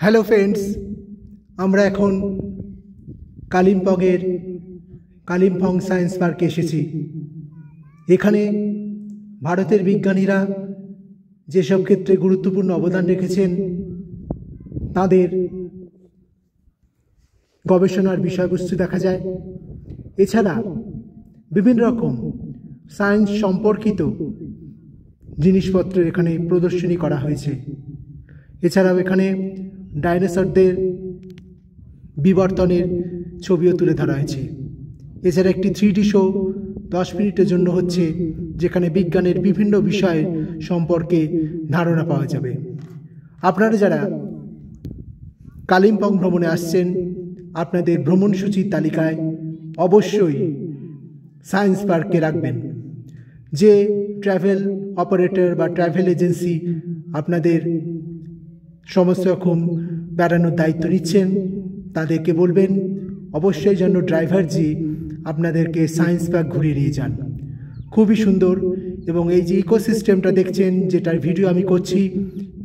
Hello friends, আমরা এখন কালিম্পংয়ের Kalimpong science পার্কে এসেছি। এখানে ভারতের বিজ্ঞানীরা যেসব ক্ষেত্রে গুরুত্বপূর্ণ অবদান রেখেছেন তাদের গবেষণার বিষয়বস্তু দেখা যায়। এছাড়া বিভিন্ন রকম সায়েন্স সম্পর্কিত জিনিসপত্রের এখানে প্রদর্শনী করা হয়েছে। এছাড়াও এখানে ডাইনোসরদের বিবর্তনের ছবিও তুলে ধরা হয়েছে। এছাড়া একটি 3D শো 10 মিনিটের জন্য হচ্ছে, যেখানে বিজ্ঞানের বিভিন্ন বিষয় সম্পর্কে ধারণা পাওয়া যাবে। আপনারা যারা কালিম্পং ভ্রমণে আসছেন, আপনাদের ভ্রমণসূচির তালিকায় অবশ্যই সায়েন্স পার্কে রাখবেন। যে ট্রাভেল অপারেটর বা ট্রাভেল এজেন্সি আপনাদের সমস্ত রকম বেড়ানোর দায়িত্ব নিচ্ছেন, তাদেরকে বলবেন অবশ্যই যেন ড্রাইভারজি আপনাদেরকে সায়েন্স পার্ক ঘুরিয়ে নিয়ে যান। খুবই সুন্দর, এবং এই যে ইকোসিস্টেমটা দেখছেন, যেটার ভিডিও আমি করছি,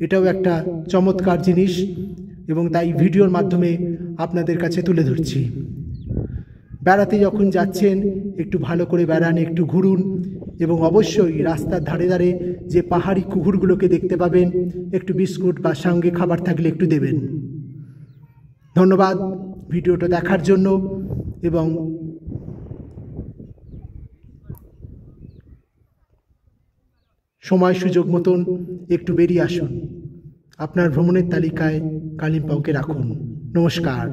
এটাও একটা চমৎকার জিনিস, এবং তাই ভিডিওর মাধ্যমে আপনাদের কাছে তুলে ধরছি। বেড়াতে যখন যাচ্ছেন একটু ভালো করে বেড়ান, একটু ঘুরুন, এবং অবশ্যই রাস্তার ধারে ধারে যে পাহাড়ি কুকুরগুলোকে দেখতে পাবেন, একটু বিস্কুট বা সঙ্গে খাবার থাকলে একটু দেবেন। ধন্যবাদ ভিডিওটা দেখার জন্য, এবং সময় সুযোগ মতন একটু বেরিয়ে আসুন। আপনার ভ্রমণের তালিকায় কালিম্পংকে রাখুন। নমস্কার।